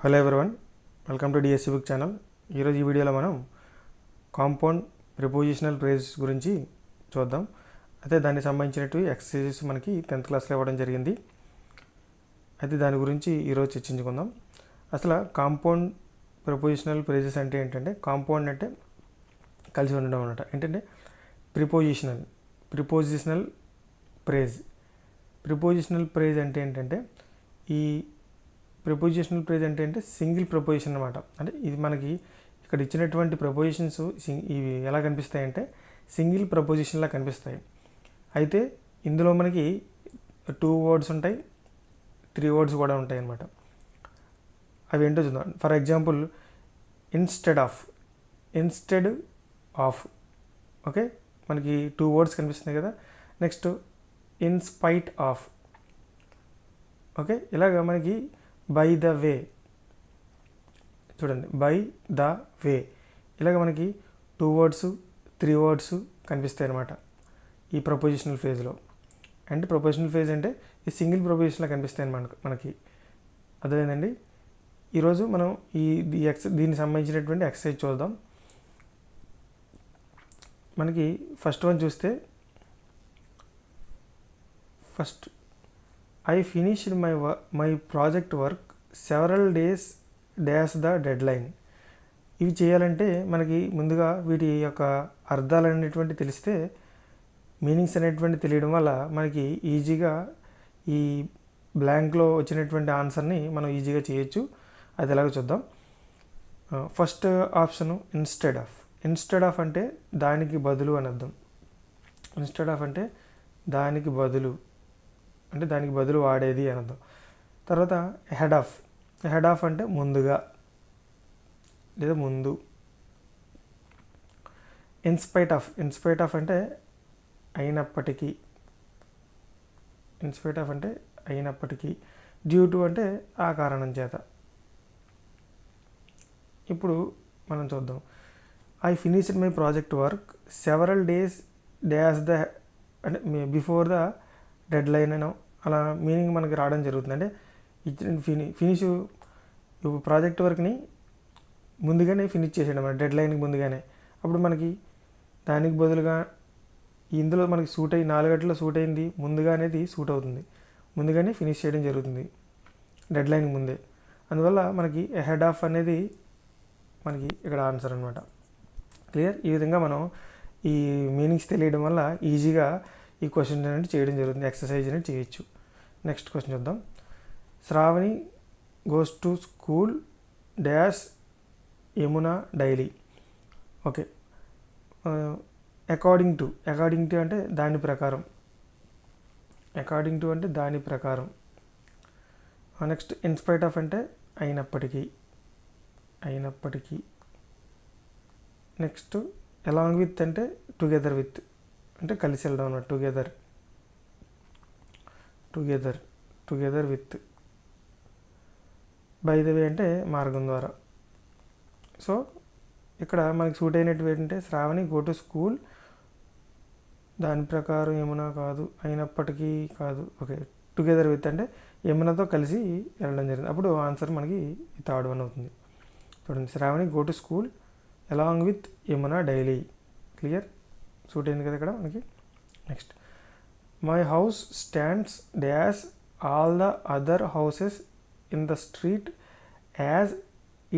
Hello everyone, welcome to DSC book channel. ఈరోజు ఈ వీడియోలో మనం కాంపౌండ్ ప్రిపోజిషనల్ ఫ్రేజెస్ గురించి చూద్దాం. అయితే దానికి సంబంధించినటువంటి ఎక్సర్సైజెస్ మనకి 10th క్లాస్లో ఇవ్వడం జరిగింది. అయితే దాని గురించి ఈరోజు చర్చించుకుందాం. అసలు కాంపౌండ్ ప్రిపోజిషనల్ ఫ్రేజెస్ అంటే ఏంటంటే, కాంపౌండ్ అంటే కలిసి ఉండడం అన్నమాట. ఏంటంటే ప్రిపోజిషనల్ ప్రేజ్ అంటే ఏంటంటే, ఈ ప్రిపోజిషనల్ ఫ్రేజ్ అంటే సింగిల్ ప్రపోజిషన్ అనమాట. అంటే ఇది మనకి ఇక్కడ ఇచ్చినటువంటి ప్రపోజిషన్స్ ఇవి ఎలా కనిపిస్తాయంటే సింగిల్ ప్రపోజిషన్లా కనిపిస్తాయి. అయితే ఇందులో మనకి 2 వర్డ్స్ ఉంటాయి, 3 వర్డ్స్ కూడా ఉంటాయి అన్నమాట. అవి ఏంటో చూద్దాం. For example, instead of okay, మనకి 2 వర్డ్స్ కనిపిస్తున్నాయి కదా. Next in spite of, okay. ఇలాగ మనకి బై ద వే, చూడండి, బై ద వే, ఇలాగ మనకి 2 వర్డ్స్ 3 వర్డ్స్ కనిపిస్తాయి అన్నమాట ఈ ప్రపోజిషనల్ ఫేజ్లో. అంటే ప్రపోజిషనల్ ఫేజ్ అంటే ఈ సింగిల్ ప్రపోజిషన్లో కనిపిస్తాయి అన్నమాట మనకి. అదేనండి, ఈరోజు మనం దీనికి సంబంధించినటువంటి ఎక్సర్సైజ్ చూద్దాం. మనకి ఫస్ట్ వన్ చూస్తే, first I finished my project work several days the deadline. ఇవి చేయాలంటే మనకి ముందుగా వీటి యొక్క అర్థాలు అనేటువంటి తెలిస్తే, మీనింగ్స్ అనేటువంటి తెలియడం వల్ల మనకి ఈజీగా ఈ బ్లాంక్లో వచ్చినటువంటి ఆన్సర్ని మనం ఈజీగా చేయొచ్చు. అది ఎలాగో చూద్దాం. ఫస్ట్ ఆప్షను ఇన్స్టెడ్ ఆఫ్ అంటే దానికి బదులు అని అర్థం. ఇన్స్టెడ్ ఆఫ్ అంటే దానికి బదులు, అంటే దానికి బదులు వాడేది అని అర్థం. తర్వాత హెడ్ ఆఫ్ అంటే ముందుగా లేదా ముందు. ఇన్స్పైట్ ఆఫ్ అంటే అయినప్పటికీ. డ్యూ టు అంటే ఆ కారణం చేత. ఇప్పుడు మనం చూద్దాం. I finished my project work several days అంటే బిఫోర్ ద డెడ్ లైన్ అనో అలా మీనింగ్ మనకి రావడం జరుగుతుంది. అంటే ఫినిష్ ప్రాజెక్ట్ వర్క్ని ముందుగానే ఫినిష్ చేసేయడం, డెడ్ లైన్కి ముందుగానే. అప్పుడు మనకి దానికి బదులుగా ఇందులో మనకి 4 గంటల్లో సూట్ అయింది, ముందుగా అనేది సూట్ అవుతుంది. ముందుగానే ఫినిష్ చేయడం జరుగుతుంది డెడ్ లైన్కి ముందే. అందువల్ల మనకి హెడ్ ఆఫ్ అనేది మనకి ఇక్కడ ఆన్సర్ అనమాట. క్లియర్? ఈ విధంగా మనం ఈ మీనింగ్స్ తెలియడం వల్ల ఈజీగా ఈ క్వశ్చన్ అనేది చేయడం జరుగుతుంది, ఎక్సర్సైజ్ అనేది చేయొచ్చు. నెక్స్ట్ క్వశ్చన్ చూద్దాం. Sravani goes to school dash Yamuna daily. Okay, according to అంటే దాని ప్రకారం. నెక్స్ట్ ఇన్స్పైట్ ఆఫ్ అంటే అయినప్పటికీ. నెక్స్ట్ అలాంగ్ విత్ అంటే టుగెదర్ విత్, అంటే కలిసి వెళ్ళడం అన్నమాట. Together with. By the way అంటే మార్గం ద్వారా. సో ఇక్కడ మనకి సూట్ అయినట్టు ఏంటంటే శ్రావణి గో టు స్కూల్, దాని ప్రకారం యమున కాదు, అయినప్పటికీ కాదు. ఓకే, టుగెదర్ విత్ అంటే యమునతో కలిసి వెళ్ళడం జరిగింది. అప్పుడు ఆన్సర్ మనకి 3rd వన్ అవుతుంది. చూడండి, Shravani go to school along with Yamuna daily. Clear? Suit అయింది కదా ఇక్కడ మనకి. Next, my house stands dash all the other houses in the street as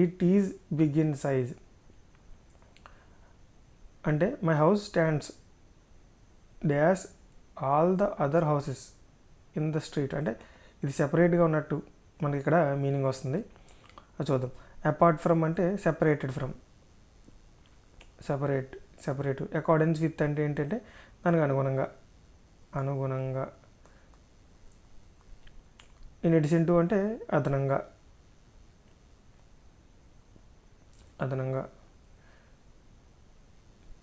it is big in size. అంటే my house stands dash all the other houses in the street అంటే ఇది సెపరేట్గా ఉన్నట్టు మనకి ఇక్కడ మీనింగ్ వస్తుంది. అది చూద్దాం. అపార్ట్ ఫ్రమ్ అంటే separated from. Separate. Accordance with అంటే ఏంటంటే దానికి అనుగుణంగా. ఇన్ ఎడిషన్ టు అంటే అదనంగా.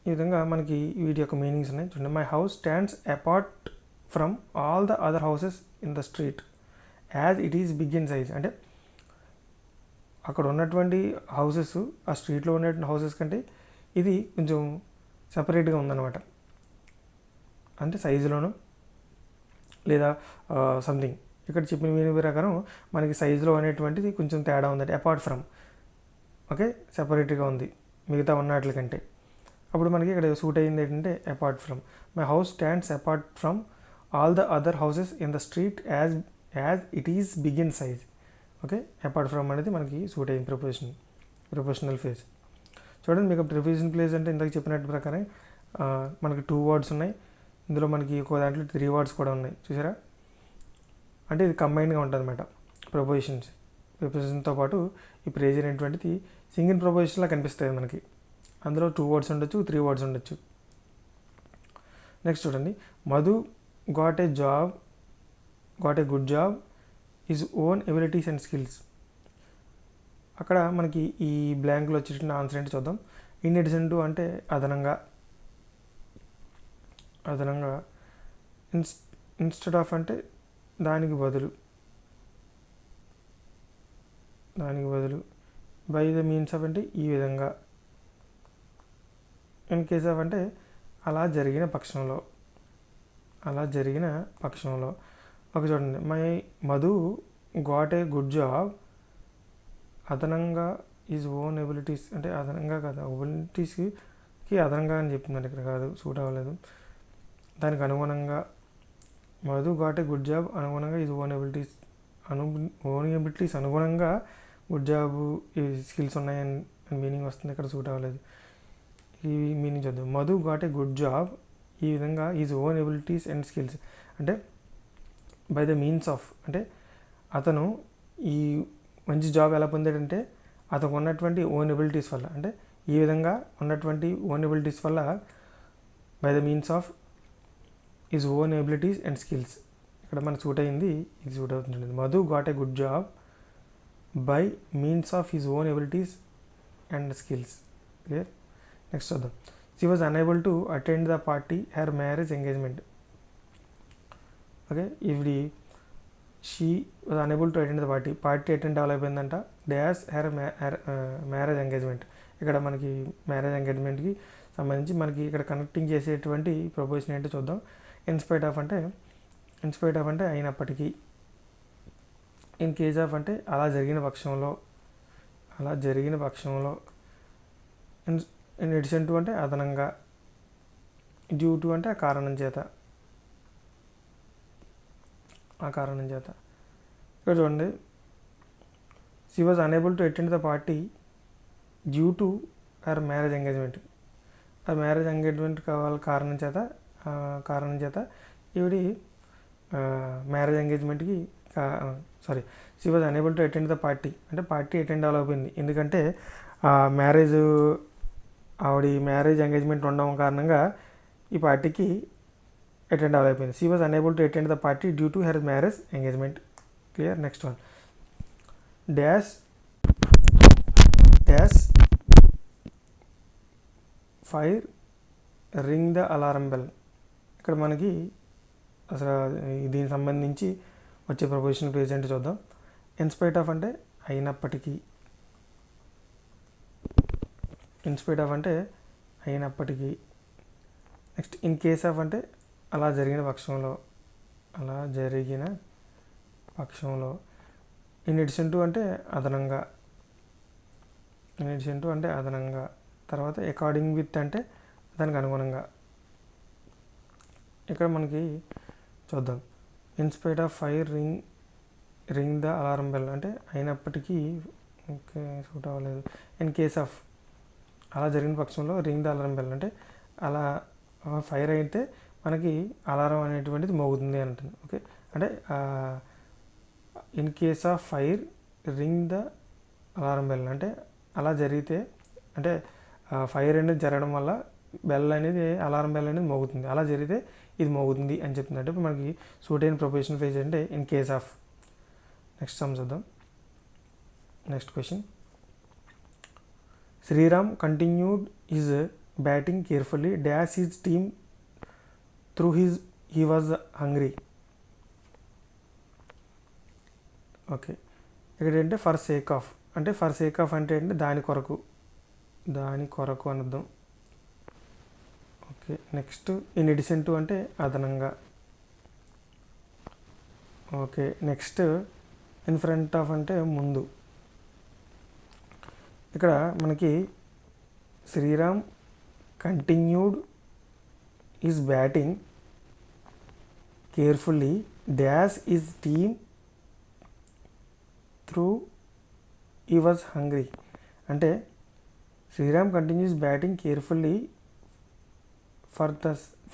ఈ విధంగా మనకి వీటి యొక్క మీనింగ్స్ ఉన్నాయి. చూడండి, my house stands apart from all the other houses in the street as it is big in size. అంటే అక్కడ ఉన్నటువంటి హౌసెస్, ఆ స్ట్రీట్లో ఉన్నటువంటి హౌసెస్ కంటే ఇది కొంచెం సపరేట్గా ఉందన్నమాట. అంటే సైజులోను లేదా సంథింగ్ ఇక్కడ చెప్పిన మీనింగ్ ప్రకారం మనకి సైజులో అనేటువంటిది కొంచెం తేడా ఉందంటే అపార్ట్ ఫ్రమ్, ఓకే, సెపరేట్గా ఉంది మిగతా ఉన్నట్ల కంటే. అప్పుడు మనకి ఇక్కడ సూట్ అయ్యింది ఏంటంటే apart from. My house stands apart from all the other houses in the street as it is big in size. Okay, apart from అనేది మనకి సూట్ అయ్యింది ప్రపోజిషనల్ ఫేజ్. చూడండి, మీకు ప్రిపోజిషన్ ప్లేస్ అంటే ఇందాక చెప్పినట్టు ప్రకారం మనకి 2 వర్డ్స్ ఉన్నాయి. ఇందులో మనకి ఒక దాంట్లో 3 వర్డ్స్ కూడా ఉన్నాయి, చూసారా. అంటే ఇది కంబైన్డ్గా ఉంటుంది అనమాట. ప్రిపోజిషన్తో పాటు ఈ ప్రేజ్ అనేటువంటిది సింగిల్ ప్రపోజిషన్లా కనిపిస్తుంది మనకి. అందులో 2 వర్డ్స్ ఉండొచ్చు, 3 వర్డ్స్ ఉండొచ్చు. నెక్స్ట్ చూడండి, Madhu got a good job his own abilities and skills. అక్కడ మనకి ఈ బ్లాంక్లో వచ్చేటువంటి ఆన్సర్ ఏంటి చూద్దాం. ఇన్ అడిషన్ టు అంటే అదనంగా, ఇన్స్టెడ్ ఆఫ్ అంటే దానికి బదులు, బై ద మీన్స్ ఆఫ్ అంటే ఈ విధంగా, ఇన్ కేస్ ఆఫ్ అంటే అలా జరిగిన పక్షంలో. ఒక చూడండి, Madhu got a good job అదనంగా ఈజ్ ఓన్ ఎబిలిటీస్ అంటే అదనంగా కాదు, ఎబిలిటీస్కి అదనంగా అని చెప్తున్నాను ఇక్కడ, కాదు, సూట్ అవ్వలేదు. దానికి అనుగుణంగా Madhu got a good job అనుగుణంగా ఈజ్ ఓన్ ఎబిలిటీస్ అనుగుణంగా గుడ్ జాబ్ ఈ స్కిల్స్ ఉన్నాయని మీనింగ్ వస్తుంది, ఇక్కడ సూట్ అవ్వలేదు. ఈ మీనింగ్ చూద్దాం. Madhu got a good job ఈ విధంగా is own abilities and skills అంటే బై ద మీన్స్ ఆఫ్ అంటే అతను ఈ మంచి జాబ్ ఎలా పొందాడంటే అతనికి ఉన్నటువంటి ఓన్ ఎబిలిటీస్ వల్ల, అంటే ఈ విధంగా ఉన్నటువంటి ఓన్ ఎబిలిటీస్ వల్ల by the means of is own abilities and skills. ఇక్కడ మనకు సూట్ అయింది, ఇది సూట్ అవుతుంది. Madhu got a good job by means of his own abilities and skills. Clear. Next చూద్దాం. She was unable to attend the party her marriage engagement. Okay, ఇవి she was unable to attend the party attend అవ్వలేకపోయిందంట dash her marriage engagement. ఇక్కడ మనకి marriage ఎంగేజ్మెంట్కి సంబంధించి మనకి ఇక్కడ connecting చేసేటువంటి preposition ఏంటో చూద్దాం. ఇన్స్పైట్ ఆఫ్ అంటే అయినప్పటికీ, ఇన్ కేస్ ఆఫ్ అంటే అలా జరిగిన పక్షంలో, ఇన్ ఎడిషన్ టు అంటే అదనంగా, డ్యూ టు అంటే ఆ కారణం చేత. ఇక్కడ చూడండి, she was unable to attend the party due to her marriage engagement. ఆ మ్యారేజ్ ఎంగేజ్మెంట్ కారణం చేత ఈవిడి మ్యారేజ్ ఎంగేజ్మెంట్కి she was unable to attend the party అంటే పార్టీ అటెండ్ అవ్వలేకపోయింది. ఎందుకంటే ఆవిడ మ్యారేజ్ ఎంగేజ్మెంట్ ఉండడం కారణంగా ఈ పార్టీకి అటెండ్ అవ్వలేకపోయింది. She was unable to attend the party due to her marriage engagement. Clear. Next one, dash fire ring the alarm bell. ఇక్కడ మనకి అసలు దీనికి సంబంధించి వచ్చే ప్రపోజిషన్ ఫ్రేజ్ ఏంటో చూద్దాం. ఇన్స్పైట్ ఆఫ్ అంటే అయినప్పటికీ, నెక్స్ట్ ఇన్ కేస్ ఆఫ్ అంటే అలా జరిగిన పక్షంలో, ఇన్ ఎడిషన్ టు అంటే అదనంగా, తర్వాత అకార్డింగ్ విత్ అంటే దానికి అనుగుణంగా. ఇక్కడ మనకి చూద్దాం, in spite of fire ring the alarm bell అంటే అయినప్పటికీ, ఓకే, సూట్ అవ్వలేదు. ఇన్ కేస్ ఆఫ్ అలా జరిగిన పక్షంలో రింగ్ ద అలారం బెల్ అంటే అలా ఫైర్ అయితే మనకి అలారం అనేటువంటిది మోగుతుంది అంటుంది. ఓకే, అంటే in case of fire ring the alarm bell అంటే అలా జరిగితే, అంటే ఫైర్ అనేది జరగడం వల్ల అలారం బెల్ అనేది మోగుతుంది, అలా జరిగితే ఇది మోగుతుంది అని చెప్తుంది. అంటే మనకి సూట్ అయిన ప్రొపోజిషన్ ఫేజ్ అంటే in case of. Next some చూద్దాం. Next question, Sriram continued his batting carefully dash his team through he was hungry. Okay, ఇక్కడ ఏంటంటే ఫర్ సేక్ ఆఫ్ అంటే దాని కొరకు అని అర్థం. Okay, next in addition to అంటే అదనంగా, okay, next in front of అంటే ముందు. ఇక్కడ మనకి Sriram continued is batting carefully dash is team through he was hungry. అంటే Sriram continues batting carefully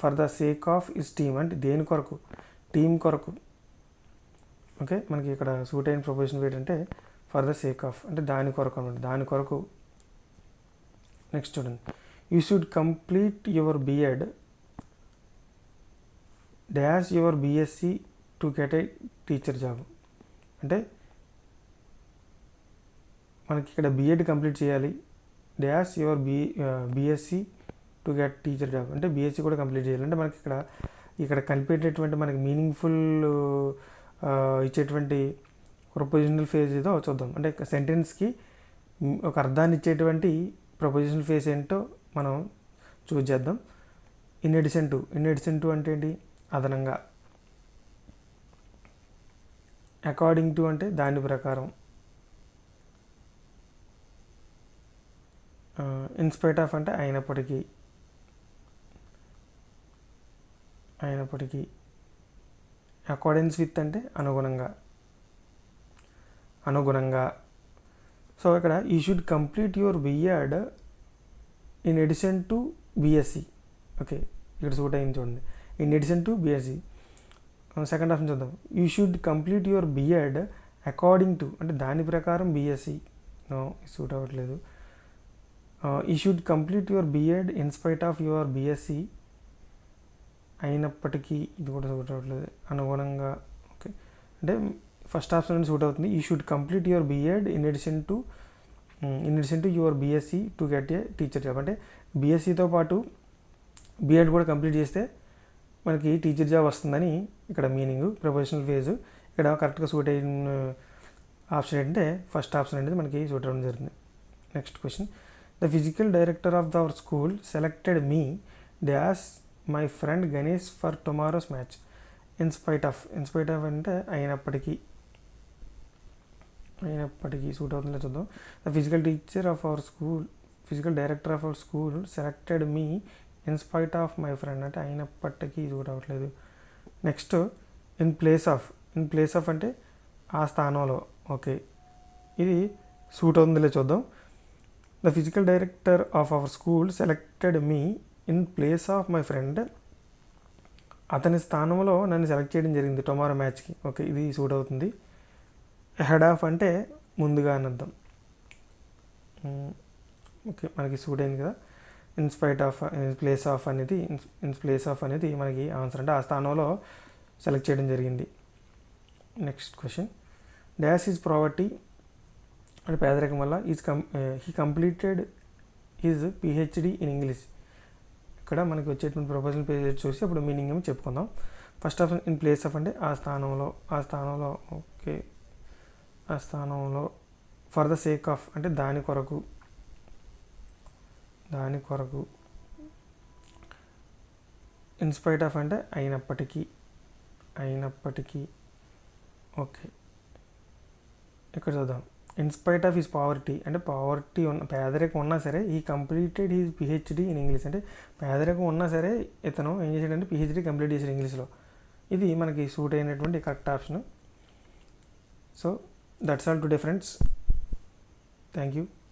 for the sake of his team. అంటే దేని కొరకు? టీం కొరకు. ఓకే, మనకి ఇక్కడ సూట్ అయిన ప్రొపోజిషన్ ఏంటంటే ఫర్ ద సేక్ ఆఫ్ అంటే దాని కొరకు అనమాట, దాని కొరకు. నెక్స్ట్ చూడండి, you should complete your BEd dash your BSc to get a teacher job. అంటే మనకి ఇక్కడ బిఎడ్ కంప్లీట్ చేయాలి, dash your BSc to get teacher job. అంటే బిఎస్సి కూడా కంప్లీట్ చేయాలి. అంటే మనకి ఇక్కడ కలిపేటటువంటి మనకి మీనింగ్ఫుల్ ఇచ్చేటువంటి ప్రొపోజిషనల్ ఫేజ్ ఏదో చూద్దాం. అంటే సెంటెన్స్కి ఒక అర్థాన్ని ఇచ్చేటువంటి ప్రొపోజిషనల్ ఫేజ్ ఏంటో మనం చూస్ చేద్దాం. ఇన్ ఎడిషన్ టు అంటే ఏంటి? అదనంగా. అకార్డింగ్ టు అంటే దాని ప్రకారం. ఇన్స్పైట్ ఆఫ్ అంటే అయినప్పటికీ. అకార్డెన్స్ విత్ అంటే అనుగుణంగా. సో ఇక్కడ you should complete your BEd in addition to BSc. Okay, ఇక్కడ సూట్ అయింది చూడండి, in addition to BSc. Second option చూద్దాం, you should complete your BEd according to అంటే దాని ప్రకారం బిఎస్సి. నో, సూట్ అవ్వట్లేదు. You should complete your BEd in spite of your BSc. అయినప్పటికీ, ఇది కూడా సూట్ అవ్వట్లేదు. అనుగుణంగా. ఓకే, అంటే ఫస్ట్ ఆప్షన్ అనేది సూట్ అవుతుంది. You should complete your BEd in addition to your BSc to get a teacher job. అంటే బిఎస్సితో పాటు బిఎడ్ కూడా కంప్లీట్ చేస్తే మనకి టీచర్ జాబ్ వస్తుందని ఇక్కడ మీనింగ్. ప్రొఫెషనల్ ఫేజ్ ఇక్కడ కరెక్ట్గా సూట్ అయిన ఆప్షన్ ఏంటంటే ఫస్ట్ ఆప్షన్ అనేది మనకి సూట్ అవ్వడం జరుగుతుంది. Next question, the physical director of our school selected me dash my friend Ganesh for tomorrow's match. In spite of అంటే అయినప్పటికీ సూట్ అవుతుందో చూద్దాం. The physical director of our school selected me in spite of my friend అంటే అయినప్పటికీ suit అవ్వట్లేదు. Next in place of అంటే ఆ స్థానంలో. ఓకే, ఇది సూట్ అవుతుందిలే చూద్దాం. The physical director of our school selected me in place of my friend. అతని స్థానంలో నన్ను సెలెక్ట్ చేయడం జరిగింది టుమారో మ్యాచ్కి. ఓకే, ఇది సూట్ అవుతుంది. హెడ్ ఆఫ్ అంటే ముందుగా అని అర్థం. ఓకే, మనకి సూట్ అయింది కదా. ఇన్ ప్లేస్ ఆఫ్ అనేది మనకి ఆన్సర్. అంటే ఆ స్థానంలో సెలెక్ట్ చేయడం జరిగింది. Next question, dash is poverty అంటే పేదరికం వల్ల he completed his PhD in English. ఇక్కడ మనకి వచ్చేటువంటి ప్రొపోజల్ పేజ్ చూసి అప్పుడు మీనింగ్ ఏమో చెప్పుకుందాం. First option in place of అంటే ఆ స్థానంలో. ఓకే, ఆ స్థానంలో. ఫర్ ద సేక్ ఆఫ్ అంటే దాని కొరకు. ఇన్స్పైట్ ఆఫ్ అంటే అయినప్పటికీ. ఓకే, ఇక్కడ చూద్దాం. ఇన్స్పైట్ ఆఫ్ హిస్ పావర్టీ అంటే పేదరికం ఉన్నా సరే ఈ completed his PhD in English. అంటే పేదరికం ఉన్నా సరే ఇతను ఏం చేశాడంటే పిహెచ్డి కంప్లీట్ చేశాడు ఇంగ్లీష్లో. ఇది మనకి సూట్ అయినటువంటి correct option. So that's all today friends. Thank you.